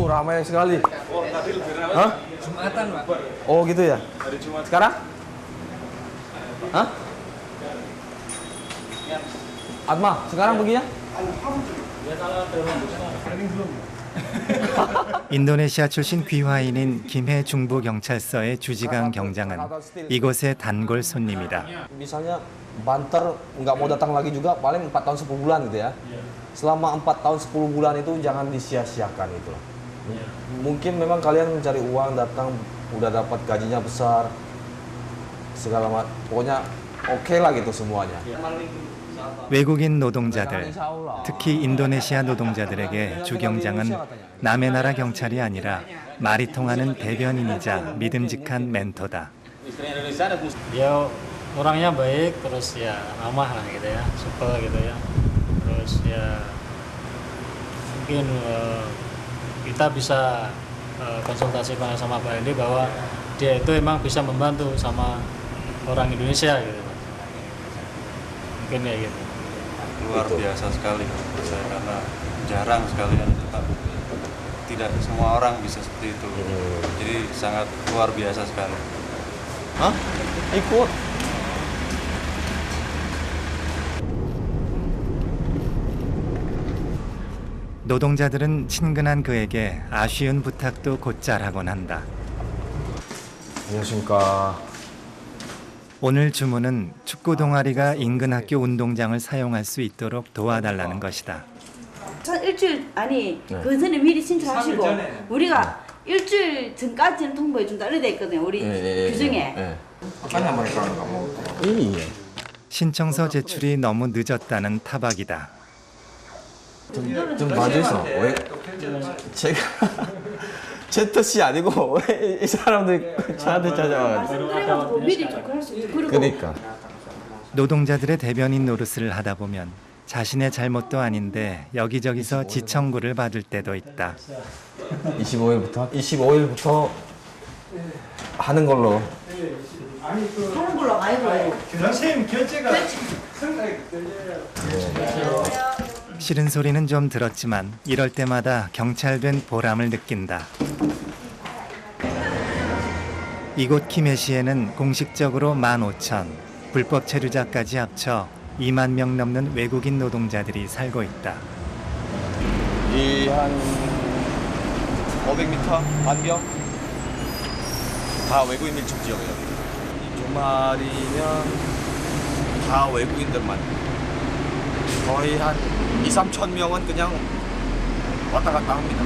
ramai sekali. Oh, tadi lebih ramai. Hah? Jumatan, Pak. Oh gitu ya. Hari Jumat. Sekarang? Hah? Atma, sekarang pergi ya? 인도네시아 출신 귀화인인 김해 중부경찰서의 주지강 경장은 이곳의 단골 손님이다. Misalnya banter nggak mau datang lagi juga paling 4 tahun 10 bulan gitu ya. Selama 4 tahun 10 bulan itu jangan disia-siakan itu lah. Mungkin memang kalian mencari uang datang udah dapat gajinya besar segala macam. Pokoknya oke lah gitu semuanya. 외국인 노동자들, 특히 인도네시아 노동자들에게 주 경장은 남의 나라 경찰이 아니라 말이 통하는 대변인이자 믿음직한 멘토다. Dia orangnya baik, terus ya ramah lah gitu ya, supel gitu ya. Terus ya mungkin kita bisa konsultasi sama Pak Hendy bahwa dia itu emang bisa membantu sama orang Indonesia gitu. Mungkin ya gitu. Luar biasa sekali menurut saya karena jarang sekali yang tidak semua orang bisa seperti itu. Jadi sangat luar biasa sekali. Hah? Ikut. 노동자들은 친근한 그에게 아쉬운 부탁도 곧잘 하곤 한다. 안녕하십니까. 오늘 주문은 축구 동아리가 인근 학교 운동장을 사용할 수 있도록 도와달라는 것이다. 전 일주일 아니 그 전에 미리 신청하시고 우리가 일주일 전까지는 통보해 준다 이래 돼 있거든요. 우리 규정에. 신청서 제출이 너무 늦었다는 타박이다. 좀 봐주세요. 왜 제가 제 뜻이 아니고 왜 이 사람들이 저한테 찾아와가지고. 말씀드려가지고 미리 할 수 있고. 그러니까. 노동자들의 대변인 노릇을 하다 보면 자신의 잘못도 아닌데 여기저기서 지청구를 받을 때도 있다. 25일부터 하는 걸로. 하는 걸로 말고. 선생님 결제가 싫은 소리는 좀 들었지만 이럴 때마다 경찰된 보람을 느낀다. 이곳 김해시에는 공식적으로 15,000, 불법 체류자까지 합쳐 2만 명 넘는 외국인 노동자들이 살고 있다. 이 한 500m 반경 다 외국인 밀집 지역이에요. 주말이면 다 외국인들만. 거의 한 2, 3천 명은 그냥 왔다 갔다 합니다.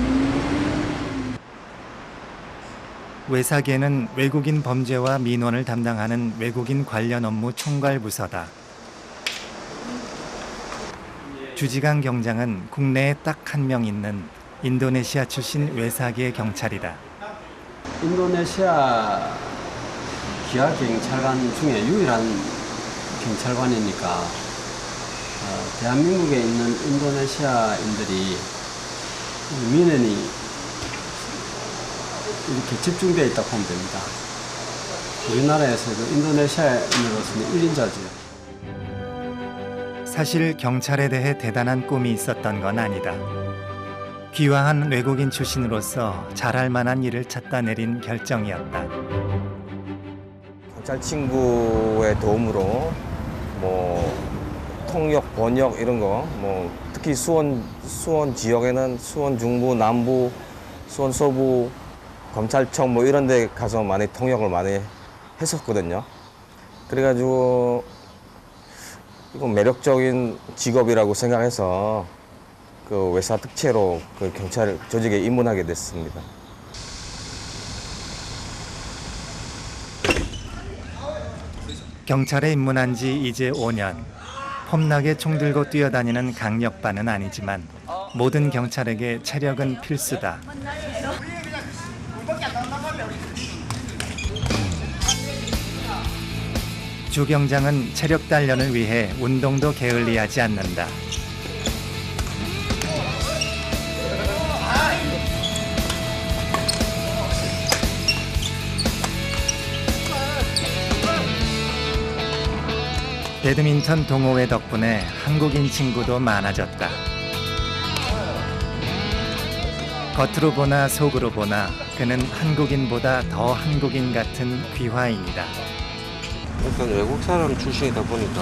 외사계는 외국인 범죄와 민원을 담당하는 외국인 관련 업무 총괄 부서다. 주지강 경장은 국내에 딱 한 명 있는 인도네시아 출신 외사계 경찰이다. 인도네시아 기아 경찰관 중에 유일한 경찰관이니까 대한민국에 있는 인도네시아인들이 민원이 이렇게 집중되어 있다고 보면 됩니다. 우리나라에서도 인도네시아인으로서는 1인자죠. 사실 경찰에 대해 대단한 꿈이 있었던 건 아니다. 귀화한 외국인 출신으로서 잘할 만한 일을 찾다 내린 결정이었다. 경찰 친구의 도움으로 뭐 통역, 번역 이런 거, 뭐 특히 수원 지역에는 수원 중부, 남부, 수원 서부 검찰청 뭐 이런 데 가서 많이 통역을 많이 했었거든요. 그래가지고 이거 매력적인 직업이라고 생각해서 그 외사 특채로 그 경찰 조직에 입문하게 됐습니다. 경찰에 입문한 지 이제 5년. 폼나게 총 들고 뛰어다니는 강력반은 아니지만 모든 경찰에게 체력은 필수다. 주 경장은 체력 단련을 위해 운동도 게을리하지 않는다. 배드민턴 동호회 덕분에 한국인 친구도 많아졌다. 겉으로 보나 속으로 보나 그는 한국인보다 더 한국인 같은 귀화인이다. 일단 외국 사람 출신이다 보니까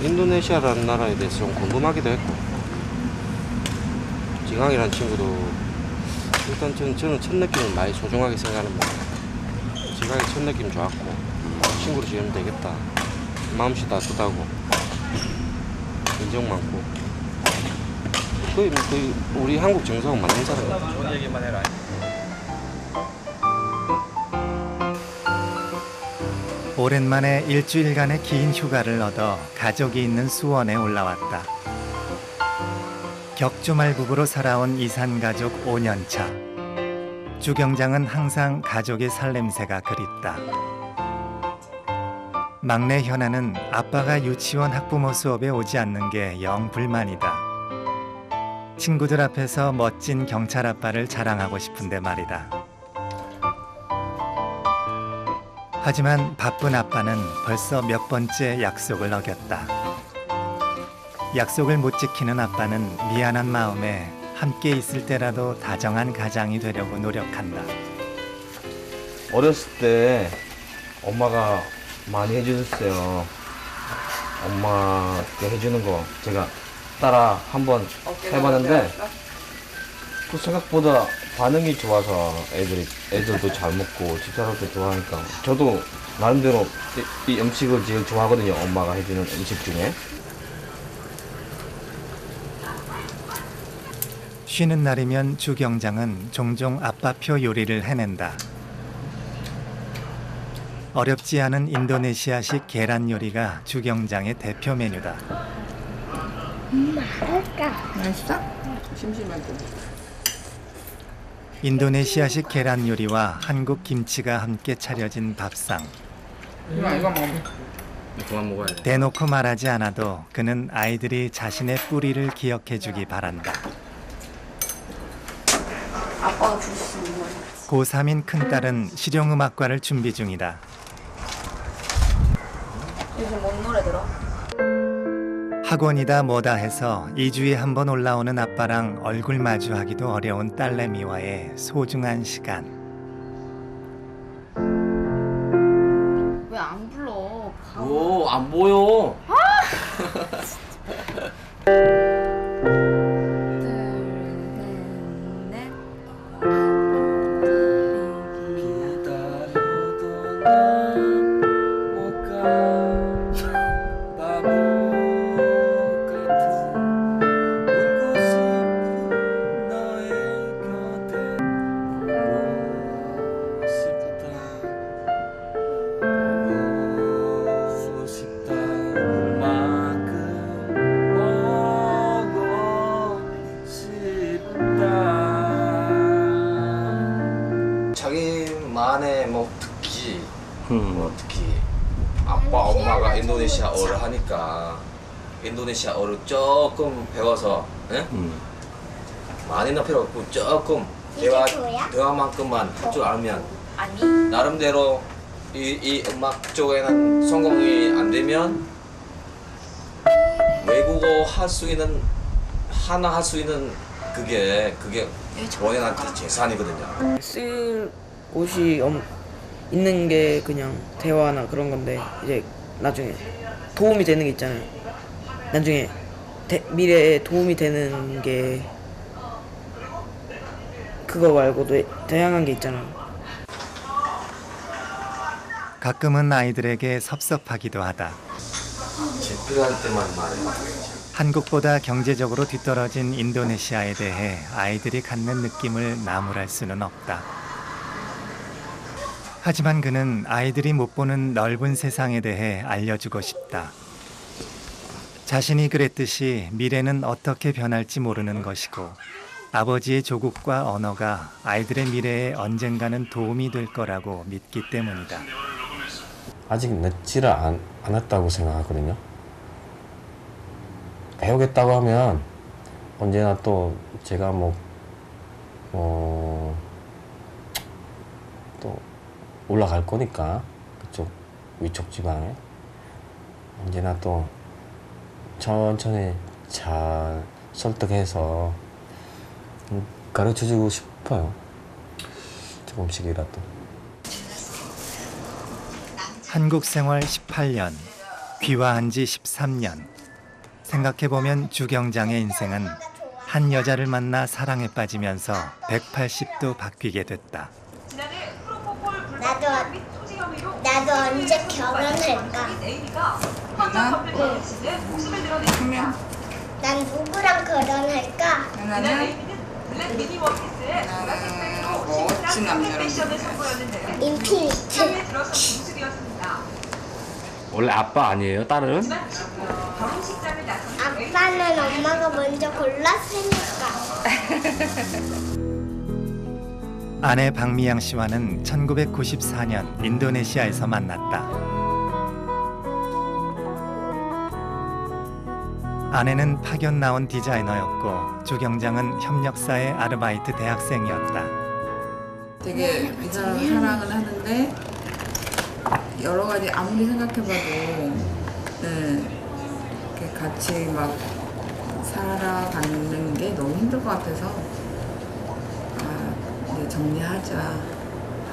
인도네시아라는 나라에 대해서 좀 궁금하기도 했고, 지강이라는 친구도 일단 저는 첫 느낌을 많이 소중하게 생각합니다. 지강이 첫 느낌 좋았고, 친구로 지내면 되겠다, 마음씨 따뜻하고 인정 많고, 거의 우리 한국 정서하고 맞는 사람 같아요. 좋은 얘기만 해라. 오랜만에 일주일간의 긴 휴가를 얻어 가족이 있는 수원에 올라왔다. 격주말 부부로 살아온 이산가족 5년차. 주경장은 항상 가족의 살냄새가 그립다. 막내 현아는 아빠가 유치원 학부모 수업에 오지 않는 게 영 불만이다. 친구들 앞에서 멋진 경찰 아빠를 자랑하고 싶은데 말이다. 하지만 바쁜 아빠는 벌써 몇 번째 약속을 어겼다. 약속을 못 지키는 아빠는 미안한 마음에 함께 있을 때라도 다정한 가장이 되려고 노력한다. 어렸을 때 엄마가 많이 해주셨어요. 엄마가 해주는 거 제가 따라 한번 해봤는데 그 생각보다 반응이 좋아서 애들도 잘 먹고 집사람도 좋아하니까 저도 나름대로 이 음식을 제일 좋아하거든요. 엄마가 해주는 음식 중에. 쉬는 날이면 주경장은 종종 아빠표 요리를 해낸다. 어렵지 않은 인도네시아식 계란 요리가 주경장의 대표 메뉴다. 맛있어? 인도네시아식 계란 요리와 한국 김치가 함께 차려진 밥상. 이거 먹어. 그만 먹어야 돼. 대놓고 말하지 않아도 그는 아이들이 자신의 뿌리를 기억해주기 바란다. 아빠가 줄 수 있는 거. 고3인 큰딸은 실용음악과를 준비 중이다. 요즘 뭔 노래 들어? 학원이다 뭐다 해서 2주에 한 번 올라오는 아빠랑 얼굴 마주하기도 어려운 딸내미와의 소중한 시간. 왜 안 불러? 오, 안 보여. 자기만의 뭐 특히 아빠 엄마가 인도네시아어를 하니까 인도네시아어를 조금 배워서 많이는 필요 없고 조금 대화만큼만 할 줄 알면 나름대로 이 음악 쪽에는 성공이 안 되면 외국어 할 수 있는 하나 할 수 있는 그게 본인한테 재산이거든요. 쓸 곳이 있는 게 그냥 대화나 그런 건데 이제 나중에 도움이 되는 게 있잖아요. 나중에 미래에 도움이 되는 게 그거 말고도 다양한 게 있잖아요. 가끔은 아이들에게 섭섭하기도 하다. 필요할 때만 말해요. 한국보다 경제적으로 뒤떨어진 인도네시아에 대해 아이들이 갖는 느낌을 나무랄 수는 없다. 하지만 그는 아이들이 못 보는 넓은 세상에 대해 알려주고 싶다. 자신이 그랬듯이 미래는 어떻게 변할지 모르는 것이고 아버지의 조국과 언어가 아이들의 미래에 언젠가는 도움이 될 거라고 믿기 때문이다. 아직 늦지를 않았다고 생각하거든요. 배우겠다고 하면 언제나 또 제가 또 올라갈 거니까 그쪽 위쪽 지방에 언제나 또 천천히 잘 설득해서 가르쳐주고 싶어요. 조금씩이라도. 한국 생활 18년, 귀화한 지 13년. 생각해보면 주경장의 인생은 한 여자를 만나 사랑에 빠지면서 180도 바뀌게 됐다. 나도 언제 결혼할까? 난 누구랑 결혼할까? 멋진 남자랑 인피니트. 원래 아빠 아니에요? 딸은? 아빠는 엄마가 먼저 골랐으니까. 아내 박미양 씨와는 1994년 인도네시아에서 만났다. 아내는 파견 나온 디자이너였고 주경장은 협력사의 아르바이트 대학생이었다. 되게 이 사람 사랑은 하는데 여러 가지 아무리 생각해봐도 이렇게 같이 막 살아가는 게 너무 힘들 것 같아서 이제 정리하자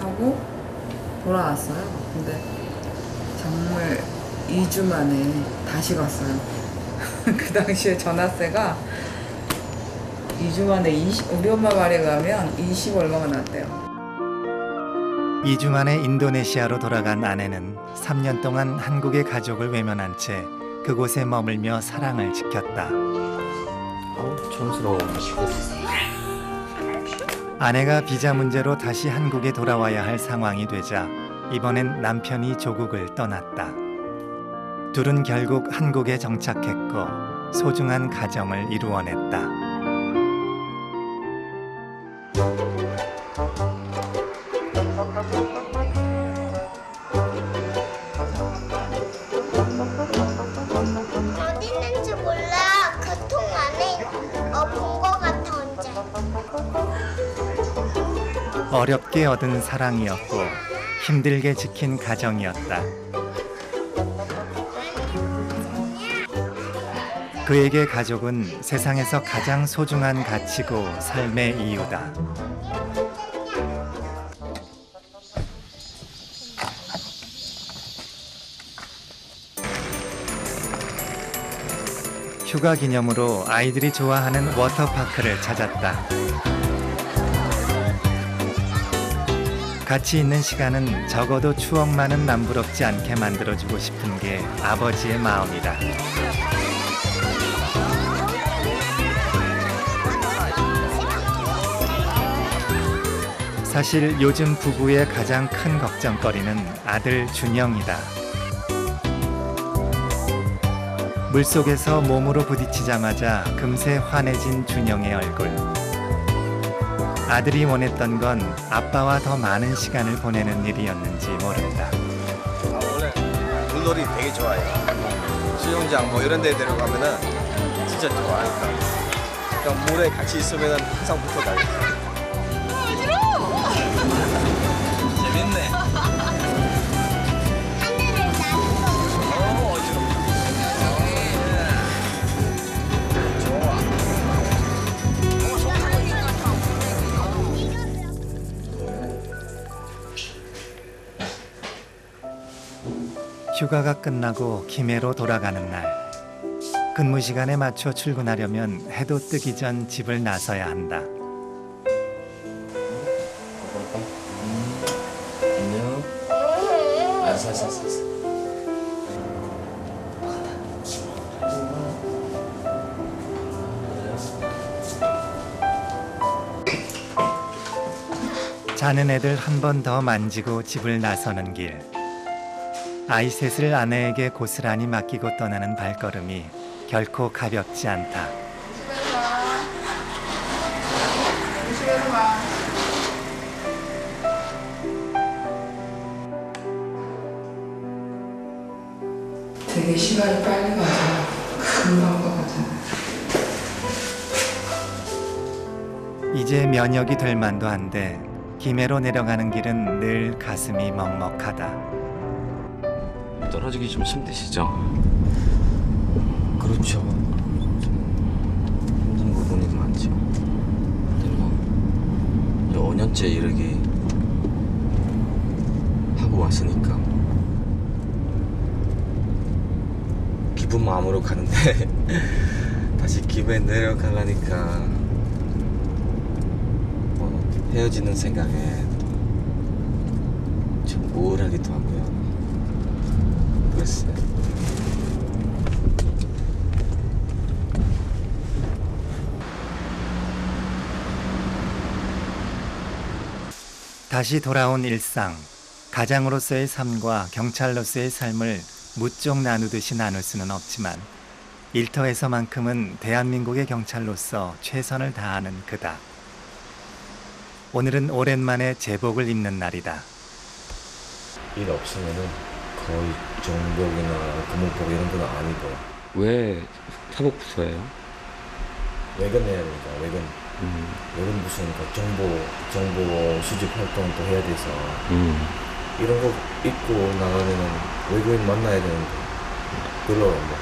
하고 돌아왔어요. 근데 정말 2주 만에 다시 갔어요. 그 당시에 전화세가 2주 만에 우리 엄마 말에 가면 20 얼마가 났대요. 2주 만에 인도네시아로 돌아간 아내는 3년 동안 한국의 가족을 외면한 채 그곳에 머물며 사랑을 지켰다. 촌스러워. 아내가 비자 문제로 다시 한국에 돌아와야 할 상황이 되자 이번엔 남편이 조국을 떠났다. 둘은 결국 한국에 정착했고 소중한 가정을 이루어냈다. 어디 있는지 몰라. 교통 안에 본 거 같아 언제. 어렵게 얻은 사랑이었고 힘들게 지킨 가정이었다. 그에게 가족은 세상에서 가장 소중한 가치고 삶의 이유다. 휴가 기념으로 아이들이 좋아하는 워터파크를 찾았다. 같이 있는 시간은 적어도 추억만은 남부럽지 않게 만들어주고 싶은 게 아버지의 마음이다. 사실 요즘 부부의 가장 큰 걱정거리는 아들 준영이다. 물속에서 몸으로 부딪히자마자 금세 환해진 준영의 얼굴. 아들이 원했던 건 아빠와 더 많은 시간을 보내는 일이었는지 모른다. 원래 물놀이 되게 좋아해요. 수영장 뭐 이런 데 데려가면은 진짜 좋아하니까. 그러니까 물에 같이 있으면 항상 붙어 다녀요. 재밌네. 휴가가 끝나고 김해로 돌아가는 날. 근무 시간에 맞춰 출근하려면 해도 뜨기 전 집을 나서야 한다. 안녕. 알았어. 자는 애들 한 번 더 만지고 집을 나서는 길. 아이 셋을 아내에게 고스란히 맡기고 떠나는 발걸음이 결코 가볍지 않다. 되게 시간이 빨리 가잖아. 금방 가잖아. 이제 면역이 될 만도 한데 김해로 내려가는 길은 늘 가슴이 먹먹하다. 떨어지기 좀 힘드시죠? 그렇죠. 좀 힘든 부분이 많죠. 근데 5년째 이렇게 하고 왔으니까 기쁜 마음으로 가는데 다시 기분에 내려가려니까 헤어지는 생각에 좀 우울하기도 하고요. 그랬어요. 다시 돌아온 일상, 가장으로서의 삶과 경찰로서의 삶을 무쪽 나누듯이 나눌 수는 없지만 일터에서만큼은 대한민국의 경찰로서 최선을 다하는 그다. 오늘은 오랜만에 제복을 입는 날이다. 일 없으면은 거의 정복이나 금목복 이런 거는 안 입어요. 왜 사복부서예요? 외근해야 되니까 외근 무슨 정보 수집 활동도 해야 돼서 이런 거 입고 나가면은 외국인 만나야 되는데 별로 뭐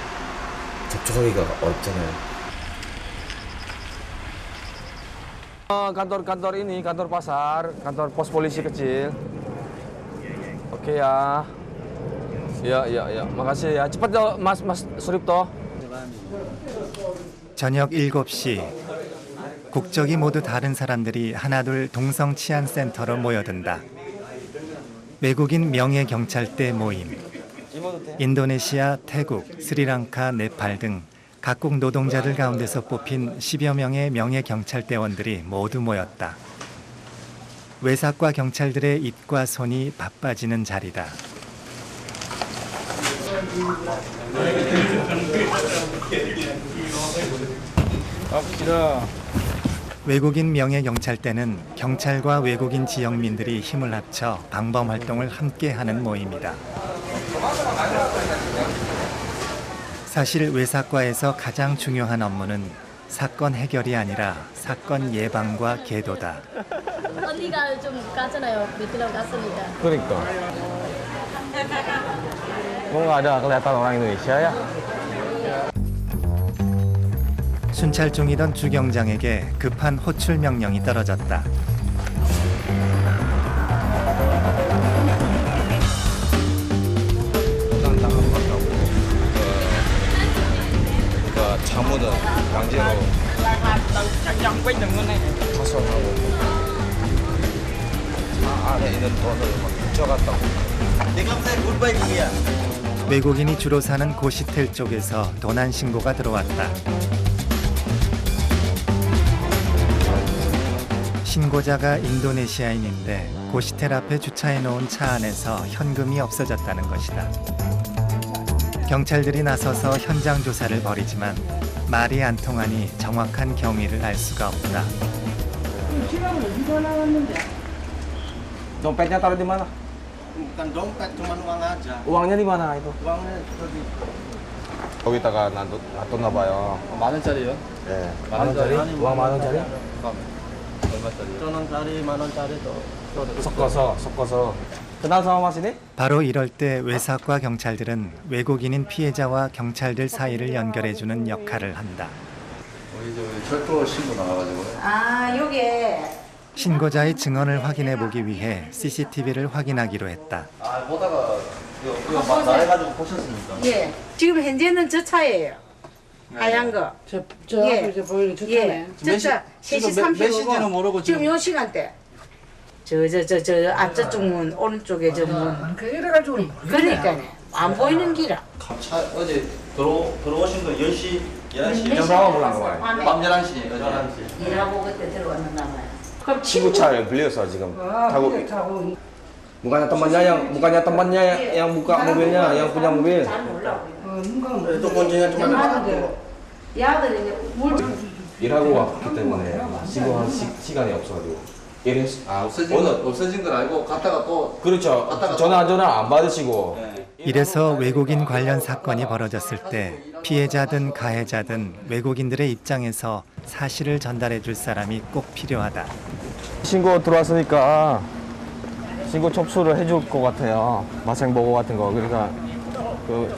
접촉하기가 어렵잖아요. kantor ini, kantor pasar, kantor pos polisi kecil. Oke ya. Ya. Makasih ya. Cepat ya, Mas Suripto. 저녁 7시. 국적이 모두 다른 사람들이 하나둘 동성치안센터로 모여든다. 외국인 명예경찰대 모임. 인도네시아, 태국, 스리랑카, 네팔 등 각국 노동자들 가운데서 뽑힌 10여 명의 명예경찰대원들이 모두 모였다. 외삭과 경찰들의 입과 손이 바빠지는 자리다. 외국인 명예경찰대는 경찰과 외국인 지역민들이 힘을 합쳐 방범활동을 함께하는 모임이다. 사실 외삭과에서 가장 중요한 업무는 사건 해결이 아니라 사건 예방과 계도다. 언니가 좀 가잖아요. 베트남 갔으니까. 그러니까. 뭔가 ada kelihatan orang Indonesia ya. 순찰 중이던 주경장에게 급한 호출 명령이 떨어졌다. 자문은 강제로 파손하고 차 안에 있는 돈을 막 훔쳐갔다고. 외국인이 주로 사는 고시텔 쪽에서 도난 신고가 들어왔다. 신고자가 인도네시아인인데 고시텔 앞에 주차해 놓은 차 안에서 현금이 없어졌다는 것이다. 경찰들이 나서서 현장 조사를 벌이지만 말이 안 통하니 정확한 경위를 알 수가 없다. 지갑은 어디서 나왔는데? Dompetnya taruh di mana? Bukan dompet, cuma uang aja. Uangnya di mana itu? Uangnya tadi. 거기다가 놔뒀나 봐요. 만 원짜리요? 네. 만 원짜리? 우왕 만 원짜리? 얼마짜리? 1,000원짜리, 만 원짜리 또 섞어서. 그날 상황 하시니? 바로 이럴 때 외삭과 경찰들은 외국인인 피해자와 경찰들 사이를 연결해주는 역할을 한다. 철도 신고 나와가지고. 아, 요게 신고자의 증언을 확인해 보기 위해 CCTV를 확인하기로 했다. 아, 보다가 이거 말해가지고 보셨습니까? 예. 지금 현재는 저 차예요. 하얀 거. 저 예. 앞에 보이는 저 예. 차네. 저 차. 3시 몇 시인지는 모르고 30분이고 지금 요 시간대. 저 앞저쪽 문 오른쪽에 저 문. 그 이래가지고 그러니까요. 안 보이는 기라. 차 어제 들어오신 거 10시, 11시. 정상화 불난 거 봐요. 밤 11시, 11시. 일하고 그때 들어왔는가 봐요. 그럼 친구 차에 빌려서 지금 타고. 타고 Bukannya temannya yang buka mobilnya, yang punya mobil. 잘 몰라. 또 본진이 좀 야들 이제 물 일하고 왔기 때문에 신고할 시간이 없어가지고. 없어진 건 알고 갔다가 또. 그렇죠. 전화 안 받으시고. 이래서 외국인 관련 사건이 벌어졌을 때 피해자든 가해자든 외국인들의 입장에서 사실을 전달해 줄 사람이 꼭 필요하다. 신고 들어왔으니까 신고 접수를 해줄 것 같아요. 마생 보고 같은 거. 그러니까 그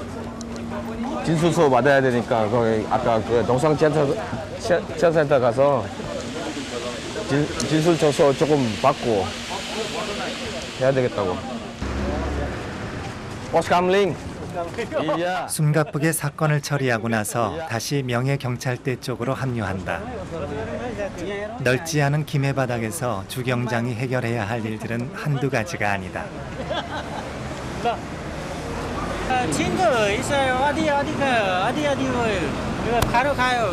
진술서 받아야 되니까 거기 아까 그 동성치안센터 가서 진술 줘서 조금 받고 해야 되겠다고. 오스캄링. 이야. 숨가쁘게 사건을 처리하고 나서 다시 명예경찰대 쪽으로 합류한다. 넓지 않은 김해 바닥에서 주경장이 해결해야 할 일들은 한두 가지가 아니다. 친구 있어요. 어디 바로 가요.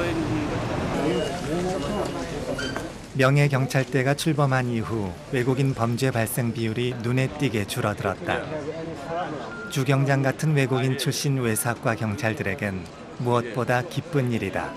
명예경찰대가 출범한 이후 외국인 범죄 발생 비율이 눈에 띄게 줄어들었다. 주경장 같은 외국인 출신 외사과 경찰들에겐 무엇보다 기쁜 일이다.